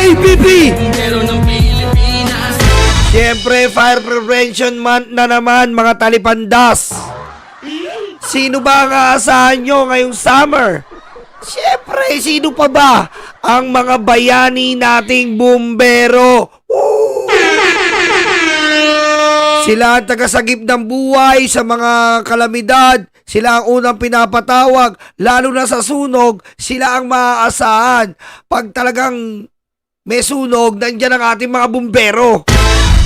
ABP! Bumbero ng Pilipinas. Siyempre, Fire Prevention Month na naman, mga talipandas. Sino ba ang aasahan nyo ngayong summer? Siyempre, sino pa ba? Ang mga bayani nating bumbero. Woo! Sila ang tagasagip ng buhay sa mga kalamidad. Sila ang unang pinapatawag. Lalo na sa sunog, sila ang maaasahan. Pag talagang may sunog, nandyan ang ating mga bumbero.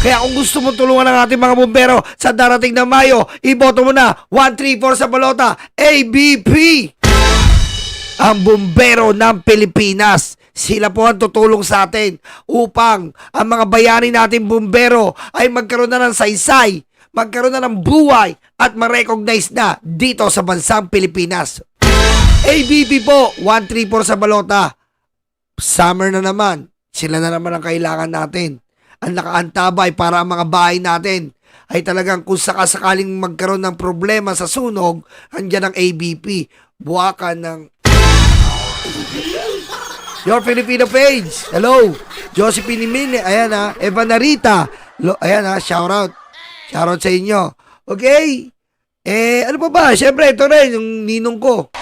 Kaya kung gusto mo tulungan ang ating mga bumbero sa darating na Mayo, iboto mo na 134 sa balota, ABP! Ang bumbero ng Pilipinas. Sila po ang tutulong sa atin upang ang mga bayani natin bumbero ay magkaroon na ng saysay, magkaroon na ng buhay at ma-recognize na dito sa bansang Pilipinas. ABP po, 134 sa balota. Summer na naman. Sila na naman ang kailangan natin. Ang nakaantabay para ang mga bahay natin ay talagang kung sakasakaling magkaroon ng problema sa sunog, andyan ang ABP. Buwakan ng Your Filipino page. Hello. Josephine Mine. Ayan ha. Eva Narita. Ayan ha. Shoutout. Shoutout sa inyo. Okay. Ano pa ba? Siyempre, ito rin. Yung ninong ko.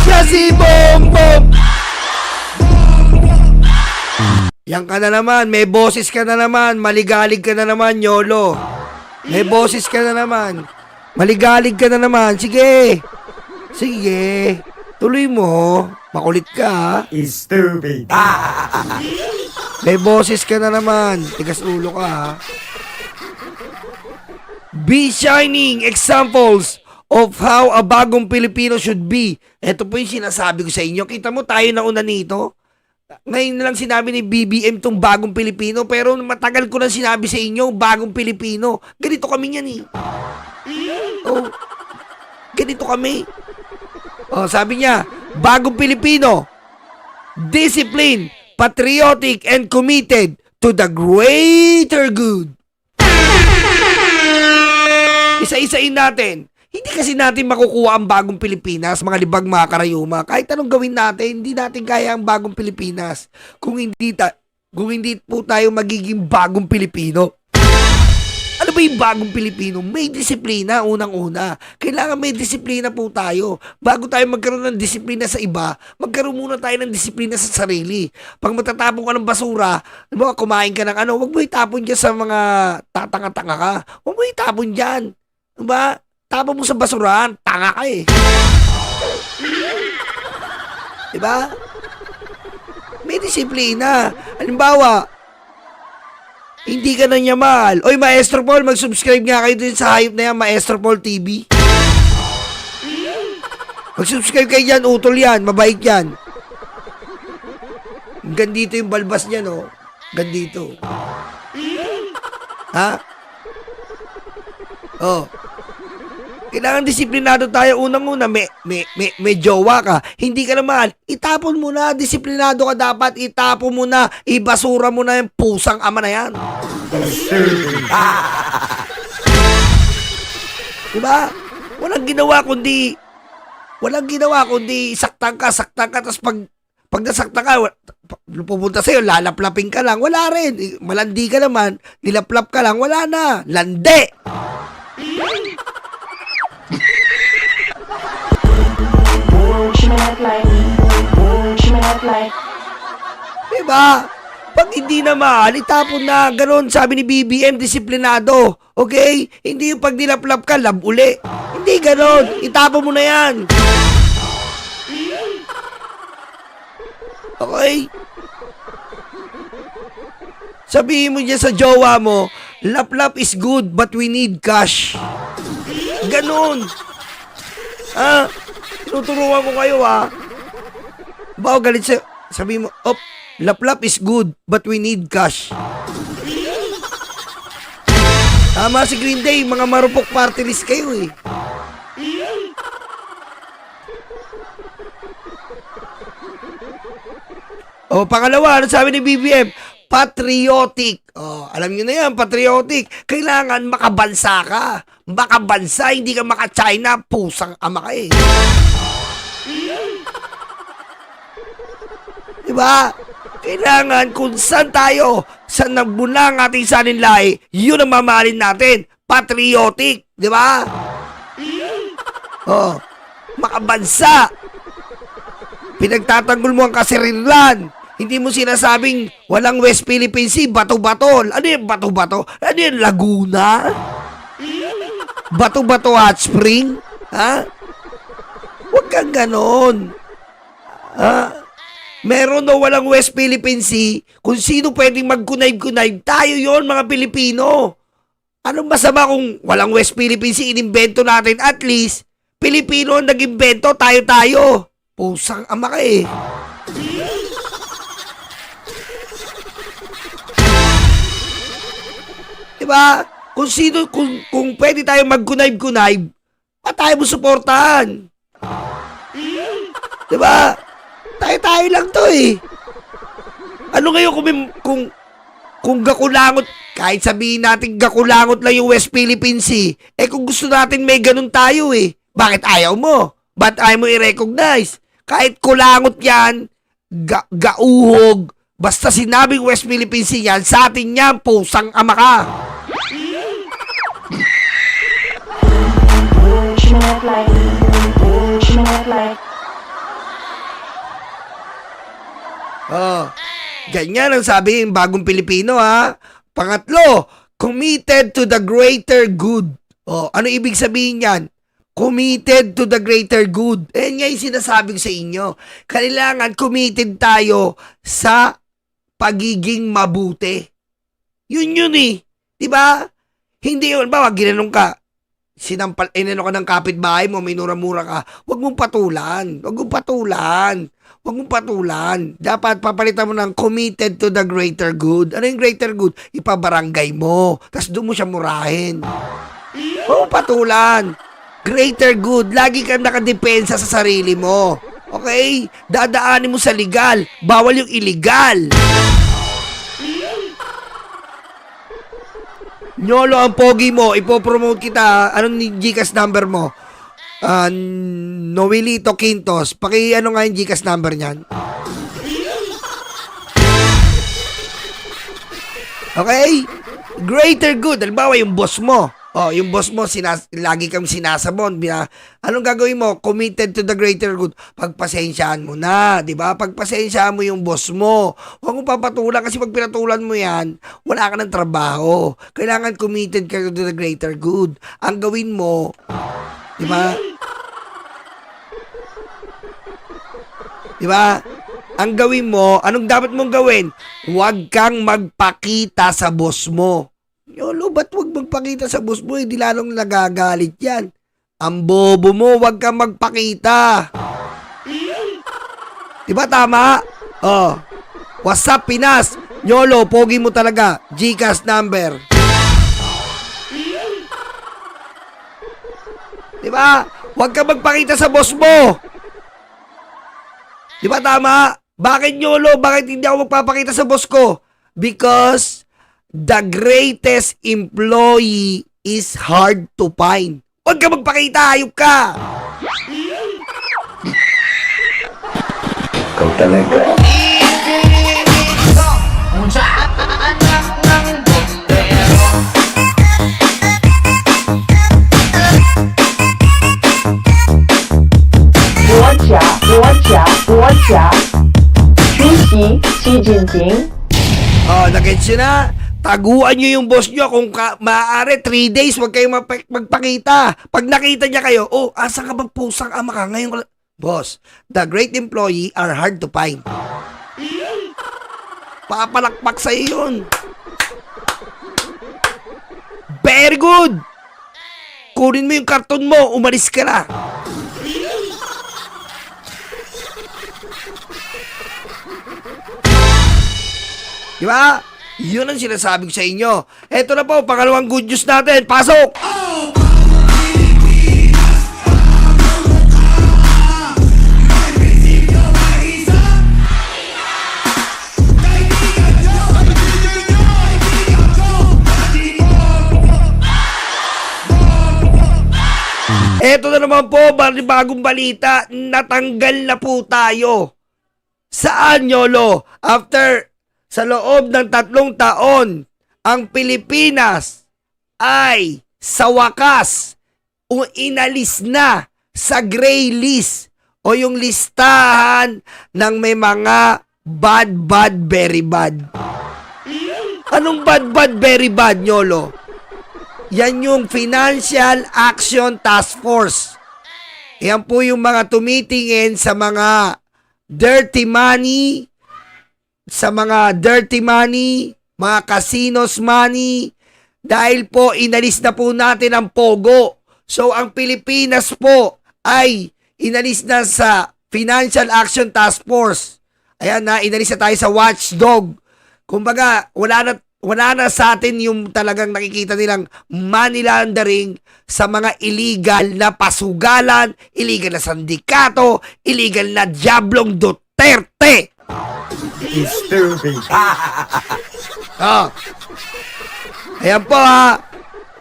Siya si Bongbong. Yan ka na naman, may boses ka na naman, maligalig ka na naman, Yolo. May boses ka na naman, maligalig ka na naman, sige. Sige, tuloy mo, makulit ka. Stupid. May boses ka na naman, tigas ulo ka ha. Be shining examples of how a bagong Pilipino should be. Ito po yung sinasabi ko sa inyo, kita mo tayo na una nito. Ngayon na lang sinabi ni BBM tong bagong Pilipino, pero matagal ko na sinabi sa inyo, bagong Pilipino. Ganito kami yan eh. Oh, ganito kami. Oh, sabi niya, bagong Pilipino, disciplined, patriotic, and committed to the greater good. Isa-isain natin. Hindi kasi natin makukuha ang bagong Pilipinas, mga libag, mga karayuma. Kahit anong gawin natin, hindi natin kaya ang bagong Pilipinas kung hindi po tayo magiging bagong Pilipino. Ano ba yung bagong Pilipino? May disiplina, unang-una. Kailangan may disiplina po tayo. Bago tayo magkaroon ng disiplina sa iba, magkaroon muna tayo ng disiplina sa sarili. Pag matatapon ka ng basura, diba, kumain ka ng ano, huwag mo itapon dyan sa mga tatanga-tanga ka. Huwag mo itapon dyan. Diba? Tapon mo sa basurahan, tanga ka eh. Diba? May disiplina. Halimbawa, hindi ka na niya mahal. Oy, Maestro Paul, mag-subscribe nga kayo din sa hayop na yan, Maestro Paul TV. Mag-subscribe kayo dyan, utol yan, mabait yan. Gandito yung balbas niya, no? Gandito. Ha? Oh. Kailangan disiplinado tayo. Unang-una, may jowa ka. Hindi ka na mahal. Itapon mo na. Disiplinado ka dapat. Itapon mo na. Ibasura mo na yung pusang ama na yan. Diba? Walang ginawa kundi saktan ka. Tapos pag nasaktan ka, pupunta sa'yo, lalaplapin ka lang. Wala rin. Malandi ka naman. Nilaplap ka lang. Wala na. Lande. Diba? Pag hindi na mahal, itapon na. Ganon, sabi ni BBM, disiplinado. Okay? Hindi yung pag nilaplap ka, lab uli. Hindi ganon. Itapon mo na yan. Okay? Sabihin mo dyan sa jowa mo, lap-lap is good, but we need cash. Ganon. Ha? Tinuturuan ko kayo ha. Bao galit sa... Sabi mo, lap-lap is good, but we need cash. Tama si Green Day, mga marupok party list kayo eh. Pangalawa, ano sabi ni BBM? patriotic. Alam nyo na yan, patriotic. Kailangan makabansa ka. Makabansa, hindi ka maka-China. Pusang ama ka eh. Diba? Kailangan kung saan tayo, saan nagbuna ang ating saninlahi, yun ang mamahalin natin. Patriotic. Diba? Makabansa. Pinagtatanggol mo ang kasirilan. Hindi mo sinasabing walang West Philippine Sea, bato-bato. Ano yung bato-bato? Ano yung Laguna? Bato-bato hot spring? Ha? Huwag kang ganon. Ha? Meron o walang West Philippine Sea, kung sino pwedeng mag-kunayb-kunayb, tayo yon mga Pilipino. Anong masama kung walang West Philippine Sea, inimbento natin? At least, Pilipino ang nag-imbento, tayo-tayo. Pusang ama ka eh. Diba? Kung sino, kung pwede tayo mag-kunayb-kunayb, tayo mo suportahan. Diba? Tayo-tayo lang to eh. Ano ngayon kung gakulangot, kahit sabihin natin gakulangot lang yung West Philippine Sea, kung gusto natin may ganun tayo eh. Bakit ayaw mo? Ba't ayaw mo i-recognize? Kahit kulangot yan, gauhog, basta sinabing West Philippine Sea yan, sa atin yan, pusang ama ka. Ganyan ang sabi ng bagong Pilipino ha. Pangatlo, committed to the greater good. Ano ibig sabihin yan? Committed to the greater good. Nga yung sinasabi ko sa inyo. Kailangan committed tayo sa pagiging mabuti. Yun eh. Diba? Hindi yun. Bawa, ginanong ka. Inano ka ng kapitbahay mo, may mura-mura ka. Huwag mong patulan. Dapat papalitan mo ng committed to the greater good. Ano yung greater good? Ipabarangay mo. Tapos doon mo siya murahin. Huwag mong patulan. Greater good. Lagi kang nakadepensa sa sarili mo. Okay? Dadaanin mo sa legal. Bawal yung illegal. Nyolo, ang pogi mo. Ipopromote kita. Anong Gcash number mo? Noelito Quintos. Ano nga yung Gcash number niyan? Okay? Greater good. Halimbawa, yung boss mo. Yung boss mo, lagi kang sinasabon. Anong gagawin mo? Committed to the greater good. Pagpasensyaan mo na, di ba? Pagpasensyaan mo yung boss mo. Huwag mo papatulan kasi pag pinatulan mo yan, wala ka ng trabaho. Kailangan committed ka to the greater good. Ang gawin mo, di ba? Di ba? Ang gawin mo, anong dapat mong gawin? Huwag kang magpakita sa boss mo. Yolo, ba't huwag magpakita sa boss mo? Hindi lalong nagagalit yan. Ang bobo mo, huwag kang magpakita. Diba tama? What's up, Pinas? Yolo, pogi mo talaga. Gcash number. Diba? Huwag kang magpakita sa boss mo. Diba tama? Bakit Yolo? Bakit hindi ako magpapakita sa boss ko? Because the greatest employee is hard to find. Huwag ka magpakita, hayop ka! Ikaw talaga. Guo Chuxi Xi Jinping. Nag-gets nyo na? Taguan nyo yung boss nyo. Kung maaari, 3 days, huwag kayong magpakita. Pag nakita niya kayo, asan ka bang pusang ama ka? Ngayon, boss, the great employee are hard to find. Papalakpak sa'yo yun. Very good! Kunin mo yung karton mo, umalis ka na. Diba? Yun ang sinasabi ko sa inyo. Eto na po, pangalawang good news natin. Pasok! Eto na naman po, bagong balita, natanggal na po tayo. Saan, Yolo? Sa loob ng 3 taon, ang Pilipinas ay sa wakas inalis na sa gray list o yung listahan ng may mga bad, very bad. Anong bad, very bad, Yolo? Yan yung Financial Action Task Force. Yan po yung mga tumitingin sa mga dirty money, mga casinos money, dahil po inalis na po natin ang Pogo. So ang Pilipinas po ay inalis na sa Financial Action Task Force. Ayan na, inalis na tayo sa watchdog. Kumbaga, wala na sa atin yung talagang nakikita nilang money laundering sa mga illegal na pasugalan, illegal na sindikato, illegal na Diablong Duterte. Oh. Ayan po ha.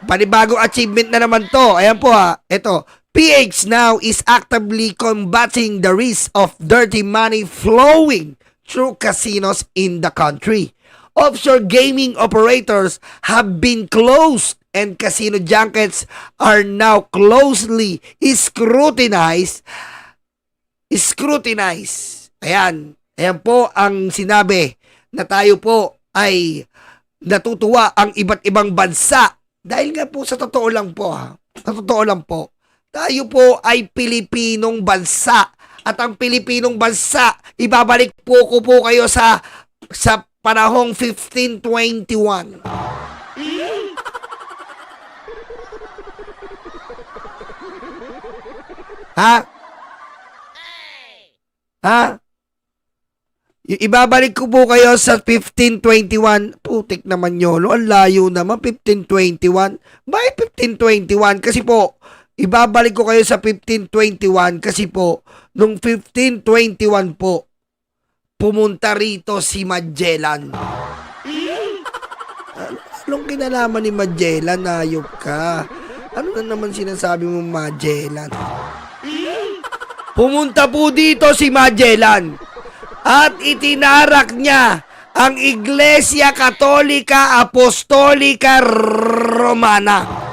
Panibagong achievement na naman to. Ayan po ha. Ito. PH now is actively combating the risk of dirty money flowing through casinos in the country. Offshore gaming operators have been closed and casino junkets are now closely scrutinized. Ayan. Ayan po ang sinabi na tayo po ay natutuwa ang iba't ibang bansa. Dahil nga po sa totoo lang po tayo po ay Pilipinong bansa. At ang Pilipinong bansa, ibabalik po ko po kayo sa panahong 1521. Ha? Ibabalik ko po kayo sa 1521. Putik naman Yolo. Ang layo naman. 1521. Bakit 1521? Kasi po, ibabalik ko kayo sa 1521 kasi po, nung 1521 po, pumunta rito si Magellan. Anong kinalaman ni Magellan? Ayop ka. Ano na naman sinasabi mo Magellan? Pumunta po dito si Magellan at itinarak niya ang Iglesia Katolika Apostolika Romana.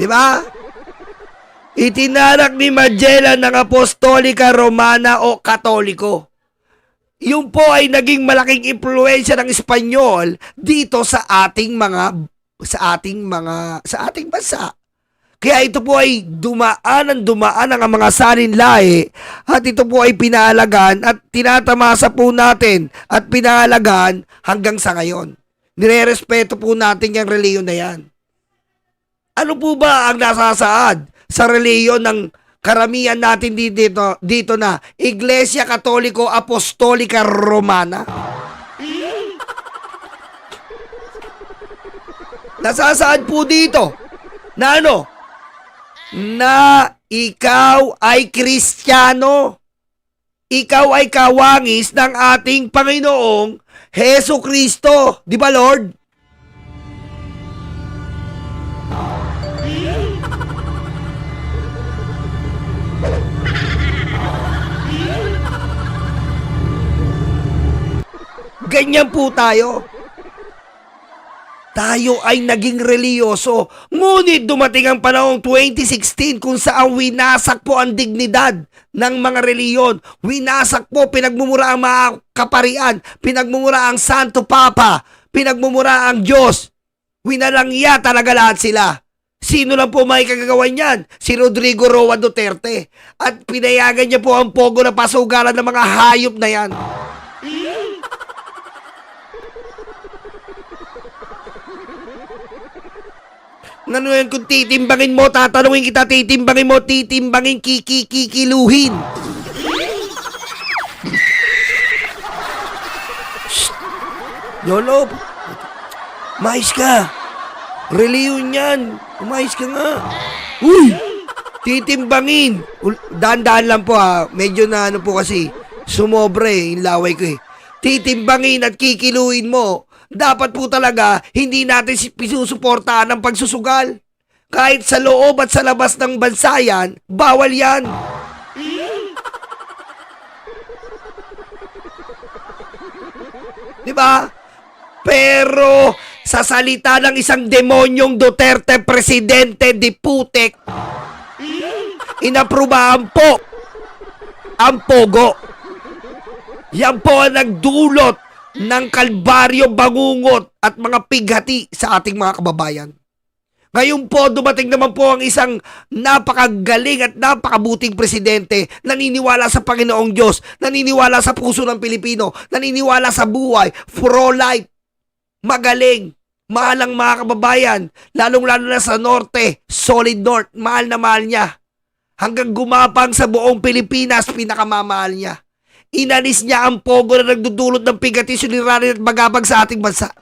Diba? Itinarak ni Magellan ng Apostolika Romana o Katoliko. Yun po ay naging malaking impluwensya ng Espanyol dito sa ating bansa. Kaya ito po ay dumaan ang mga salinlahi at ito po ay pinaalagaan at tinatamasa po natin at pinaalagaan hanggang sa ngayon. Nirerespeto po natin yung reliyon na yan. Ano po ba ang nasasaad sa reliyon ng karamihan natin dito na Iglesia Katoliko Apostolika Romana? Nasasaad po dito na ano? Na ikaw ay Kristiyano. Ikaw ay kawangis ng ating Panginoong Heso Kristo. Di ba, Lord? Ganyan po tayo. Tayo ay naging reliyoso. Ngunit dumating ang panahong 2016 kung saan winasak po ang dignidad ng mga reliyon. Winasak po, pinagmumura ang mga kaparian, pinagmumura ang Santo Papa, pinagmumura ang Diyos. Winalangya talaga lahat sila. Sino lang po may kagagawan yan? Si Rodrigo Roa Duterte. At pinayagan niya po ang pogo na pasugalan ng mga hayop na yan. Ano yan kung titimbangin mo, tatanungin kita, titimbangin kikiluhin. Shhh! Yolo, mais ka. Reliyon yan. Umayos ka nga. Uy! Titimbangin. Daan-daan lang po ha. Medyo na ano po kasi, sumobre yung laway ko eh. Titimbangin at kikiluhin mo dapat po talaga hindi natin pinusuportahan ng pagsusugal. Kahit sa loob at sa labas ng bansa yan, bawal yan. Di ba? Pero sa salita ng isang demonyong Duterte presidente di putik, inaprubahan po ang pogo. Yan po ang nagdulot ng kalbaryo, bangungot at mga pighati sa ating mga kababayan. Ngayon po, dumating naman po ang isang napakagaling at napakabuting presidente, naniniwala sa Panginoong Diyos, naniniwala sa puso ng Pilipino, naniniwala sa buhay, pro-life, magaling, mahal ang mga kababayan, lalong-lalo na sa Norte, solid North, mahal na mahal niya. Hanggang gumapang sa buong Pilipinas, pinakamamahal niya. Inalis niya ang pogo na nagdudulot ng pigati, suliranin at magabag sa ating bansa.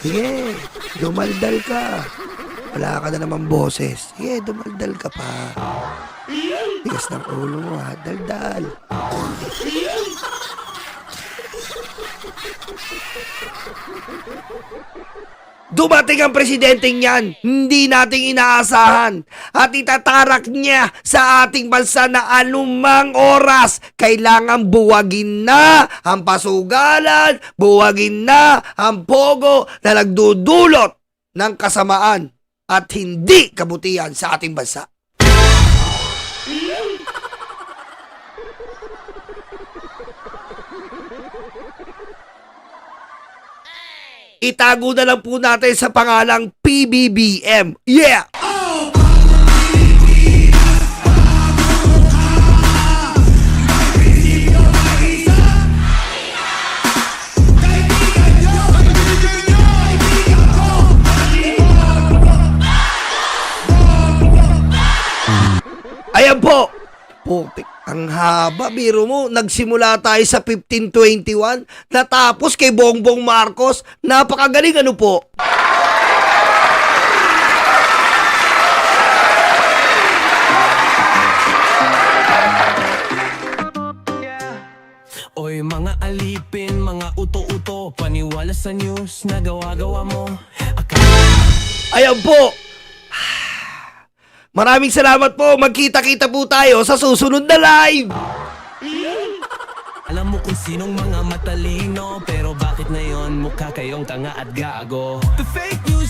Sige, dumaldal ka. Wala ka na naman boses. Sige, dumaldal ka pa. Tigas ng ulo mo ha, daldal. Dumating ang presidenteng yan, hindi nating inaasahan at itatarak niya sa ating bansa na anumang oras kailangan buwagin na ang pasugalan, buwagin na ang pogo na nagdudulot ng kasamaan at hindi kabutihan sa ating bansa. Itago na lang po natin sa pangalang PBBM. Yeah! Ayan po! Putik, ang haba, biro mo. Nagsimula tayo sa 1521, natapos kay Bongbong Marcos. Napakagaling, ano po? Oy mga alipin, mga uto-uto, paniwala sa news na gawa-gawa mo. Ayan po! Maraming salamat po. Magkita-kita po tayo sa susunod na live. Alam mo kung sinong mga matalino, pero bakit ngayon mukha kayong tanga at gago? The fake news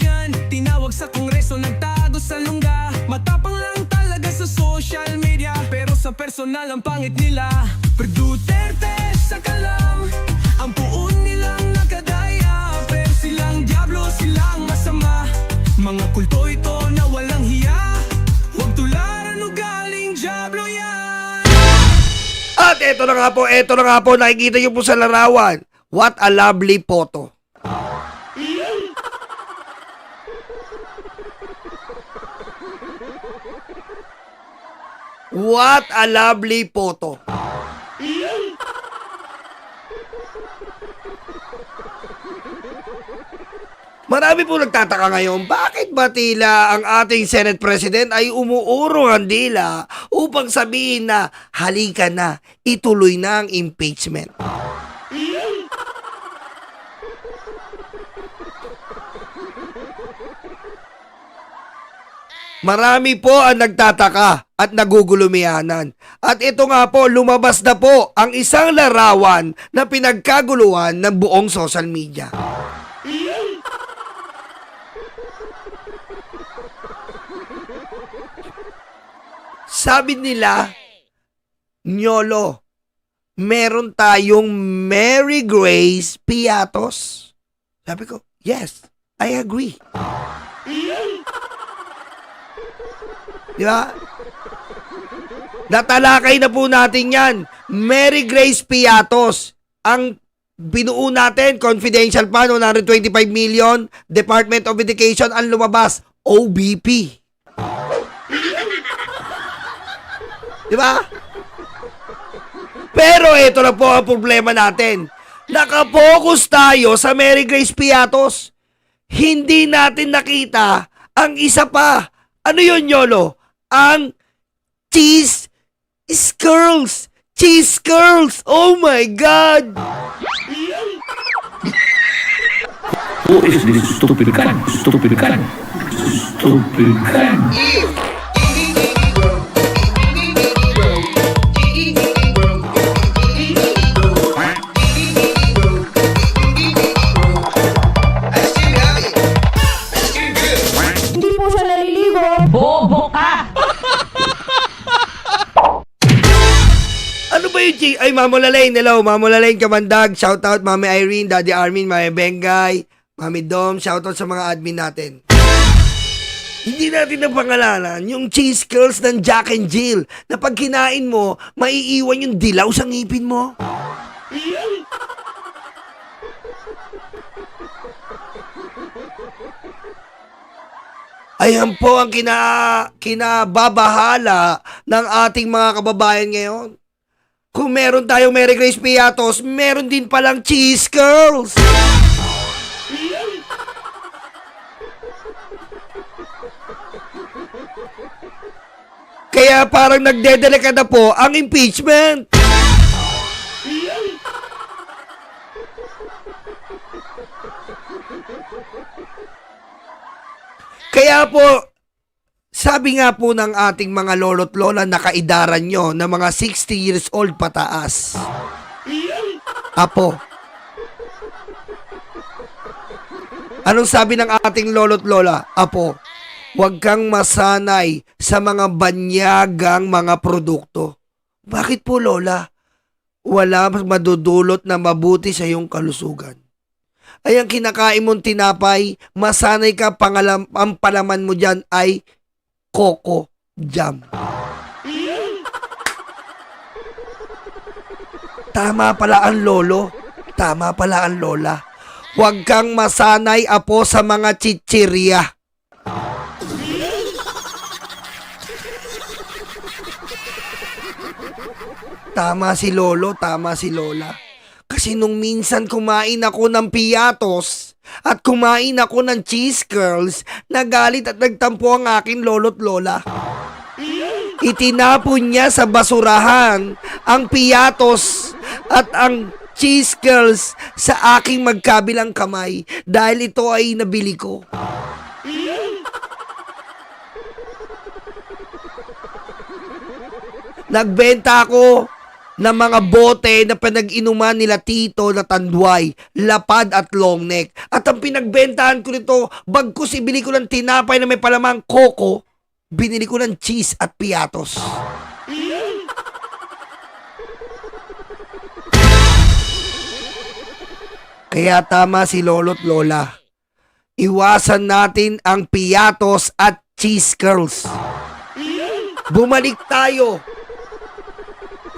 yan, tinawag sa kongreso, nagtago sa lungga. Matapang lang talaga sa social media, pero sa personal ang pangit nila. Per Duterte sa kalam, ang puon nilang nakadaya, pero silang diablo, silang masama. Mga kulto ito na walang hiya, huwag tularan o galing diablo yan. At eto na nga po, nakikita niyo po sa larawan. What a lovely photo. What a lovely photo. Marami po nagtataka ngayon, bakit ba tila ang ating Senate President ay umuurong ang dila upang sabihin na halika na, ituloy na ang impeachment. Marami po ang nagtataka at nagugulumihanan. At ito nga po, lumabas na po ang isang larawan na pinagkaguluhan ng buong social media. Sabi nila, Nyolo, meron tayong Mary Grace Piatos. Sabi ko, yes, I agree. Di ba? Natalakay na po natin yan. Mary Grace Piatos. Ang binuo natin, confidential pa, 125 million, Department of Education, ang lumabas, OBP. Di ba? Pero ito na po ang problema natin. Nakapokus tayo sa Mary Grace Piatos. Hindi natin nakita ang isa pa. Ano yun, Yolo? Ang cheese skirls. Cheese curls! Oh my God! Who is this stupid guy? Stupid guy? Stupid guy? Hindi po siya naliligo. Bobo ka! Ano ba yung Ay, Mamo Lalaine. Hello, Mamo Lalaine, Kamandag. Shoutout, Mami Irene, Daddy Armin, Mami Bengay, Mami Dom. Shoutout sa mga admin natin. Hindi natin napangalanan yung cheese curls ng Jack and Jill na pag kinain mo, maiiwan yung dilaw sa ngipin mo. Ayan po ang kinababahala ng ating mga kababayan ngayon. Kung meron tayong Mary Grace Piatos, meron din palang cheese curls. Kaya parang nagdedeleka na po ang impeachment. Kaya po, sabi nga po ng ating mga lolo't lola na kaidaran nyo na mga 60 years old pataas. Apo, anong sabi ng ating lolo't lola? Apo, huwag kang masanay sa mga banyagang mga produkto. Bakit po, lola? Wala mas madudulot na mabuti sa iyong kalusugan. Ay ang kinakain mong tinapay, masanay ka, ang palaman mo dyan ay Coco Jam. Tama pala ang lolo, tama pala ang lola. Huwag kang masanay, apo, sa mga chichirya. Tama si lolo, tama si lola. Kasi nung minsan kumain ako ng piatos at kumain ako ng cheese curls, nagalit at nagtampo ang aking lolo't lola. Itinapon niya sa basurahan ang piatos at ang cheese curls sa aking magkabilang kamay dahil ito ay nabili ko. Nagbenta ako ng mga bote na pinag-inuman nila Tito na Tanduay, Lapad at Long Neck. At ang pinagbentahan ko nito, bagkus ibili ko ng tinapay na may palamang Coco, binili ko ng cheese at piatos. Kaya tama si lolo't lola. Iwasan natin ang piatos at cheese curls. Bumalik tayo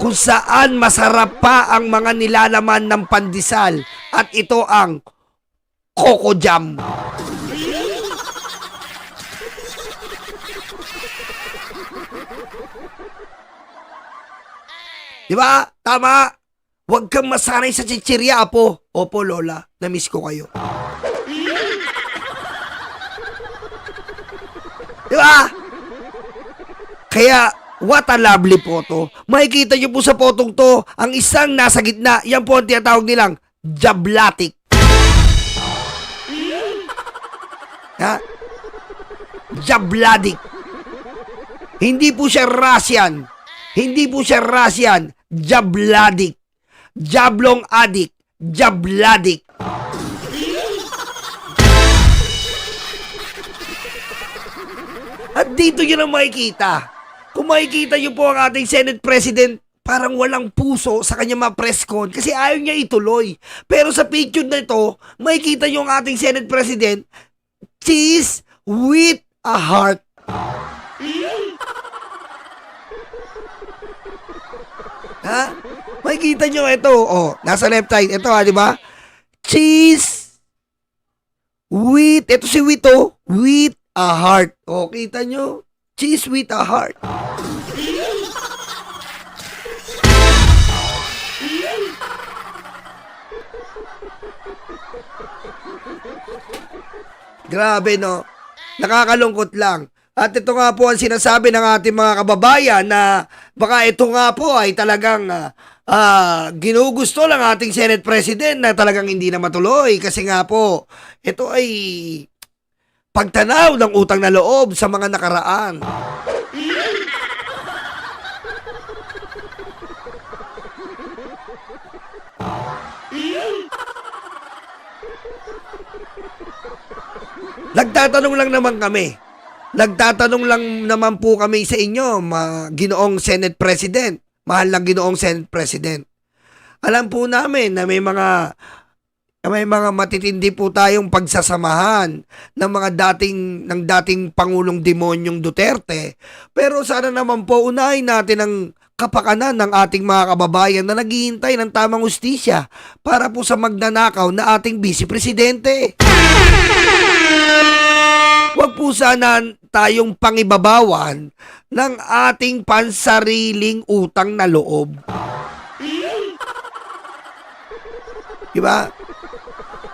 kung saan masarap pa ang mga nilalaman ng pandesal at ito ang Coco Jam. Diba? Tama. Huwag kang masanay sa chichirya, apo. Opo, lola. Namiss ko kayo. Diba? Kaya, what a lovely photo. Makikita nyo po sa potong to, ang isang nasa gitna, yan po ang tinatawag nilang jablatic. Ha? Jablatic. Hindi po siya Russian. Hindi po siya Russian. Jablatic. Jablong adik. Jablatic. At dito nyo lang makikita. Kung makikita nyo po ang ating Senate President, parang walang puso sa kanya ma-press con kasi ayaw niya ituloy. Pero sa picture na ito, makikita nyo ang ating Senate President, cheese with a heart. Ha? Makikita nyo ito. Oh, nasa left side. Ito ha, di ba? Cheese with, ito si with oh, with a heart. Oh, kita nyo? Cheese with a heart. Grabe, no? Nakakalungkot lang. At ito nga po ang sinasabi ng ating mga kababayan na baka ito nga po ay talagang ginugusto lang ating Senate President na talagang hindi na matuloy kasi nga po ito ay pagtanaw ng utang na loob sa mga nakaraan. Nagtatanong lang naman kami. Nagtatanong lang naman po kami sa inyo, Ginoong Senate President. Mahal ng Ginoong Senate President. Alam po namin na may mga matitindi po tayong pagsasamahan ng dating Pangulong Demonyong Duterte. Pero sana naman po unahin natin ang kapakanan ng ating mga kababayan na naghihintay ng tamang hustisya para po sa magnanakaw na ating Vice Presidente. Huwag po sana tayong pangibabawan ng ating pansariling utang na loob. Diba?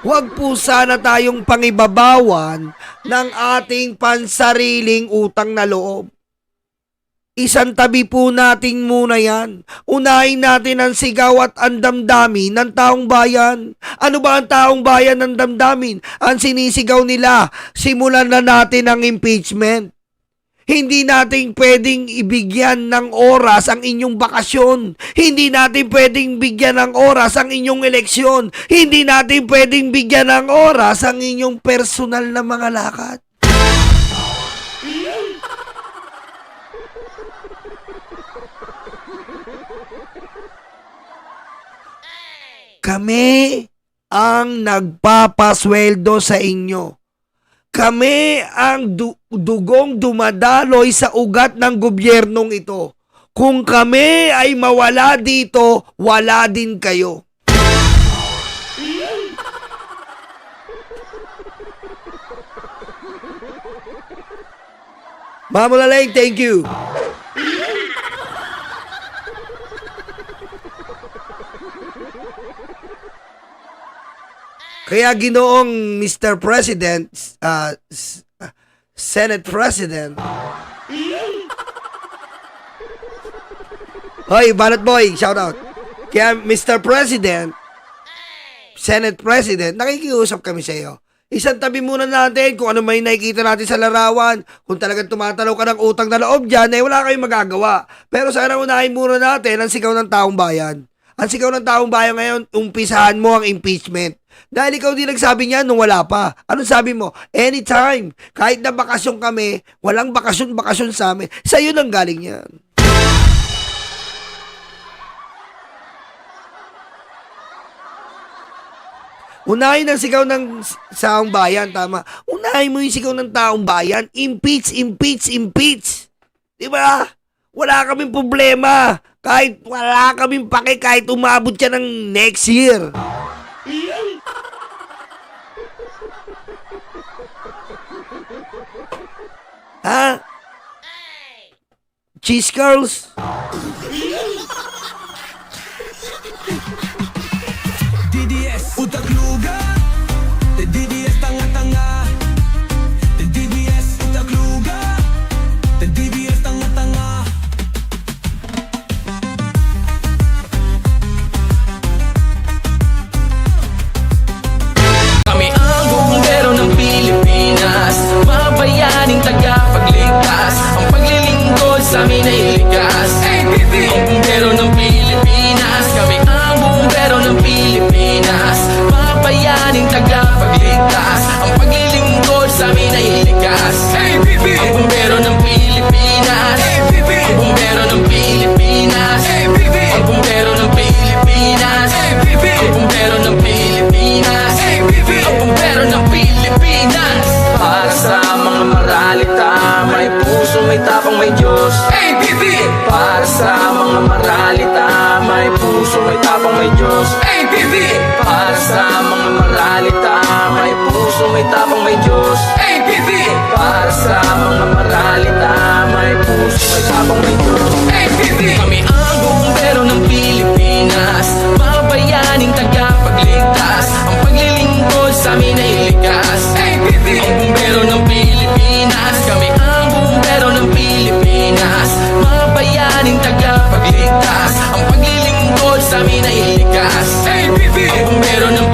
Huwag po sana tayong pangibabawan ng ating pansariling utang na loob. Isang tabi po natin muna yan. Unahin natin ang sigaw at ang damdamin ng taong bayan. Ano ba ang taong bayan ng damdamin? Ang sinisigaw nila, simulan na natin ang impeachment. Hindi natin pwedeng ibigyan ng oras ang inyong bakasyon. Hindi natin pwedeng bigyan ng oras ang inyong eleksyon. Hindi natin pwedeng bigyan ng oras ang inyong personal na mga lakad. Kami ang nagpapasweldo sa inyo. Kami ang dugong dumadaloy sa ugat ng gobyernong ito. Kung kami ay mawala dito, wala din kayo. Mamulaling, thank you. Kaya Ginoong Mr. President, Senate President. Hoy, Balot Boy, shout out. Kaya Mr. President, Senate President, nakikiusap kami sa iyo. Isang tabi muna natin kung ano may nakikita natin sa larawan. Kung talagang tumatalaw ka ng utang na loob dyan, eh wala kayong magagawa. Pero sana unahin muna natin ang sigaw ng taong bayan. Ang sigaw ng taong bayan ngayon, umpisahan mo ang impeachment. Dahil ikaw din nagsabi niya nung wala pa. Anong sabi mo? Anytime. Kahit na bakasyon kami, walang bakasyon sa amin. Sa'yo nang galing yan. Unahin ang sigaw ng taong bayan, tama. Unahin mo yung sigaw ng taong bayan. Impeach, impeach, impeach. Diba? Wala kaming problema. Kahit wala kaming pake, kahit umabot siya ng next year. Ha? Cheese curls? DDS, utak luga. The DDS, tanga-tanga. The DDS, utak luga. The DDS, tanga-tanga. Kami ang bumbero ng Pilipinas, mga bayaning tagapagligtas. Ang paglilingkod sa amin ay likas. Ang bumbero ng Pilipinas, kami ang bumbero ng Pilipinas, mga bayaning tagapagligtas. Ang paglilingkod sa amin ay likas. Ang bumbero ng Pilipinas, ang bumbero ng Pilipinas, ang bumbero ng Pilipinas, ang bumbero ng Pilipinas, ang bumbero ng Pilipinas. Para sa mga maralita, may puso, may tapang, may Diyos. Para sa mga maralita, may puso, may tapang, may Diyos. Para sa mga maralita, may puso, may tapang, may Diyos. Para sa mga maralita, may puso, may tapang, may Diyos. Kami ang bumbero ng Pilipinas, mga bayaning tagapagligtas. Ang paglilingkod sa amin ay likas. Ang bumbero ng Pilipinas, kami ang bumbero Bumbero ng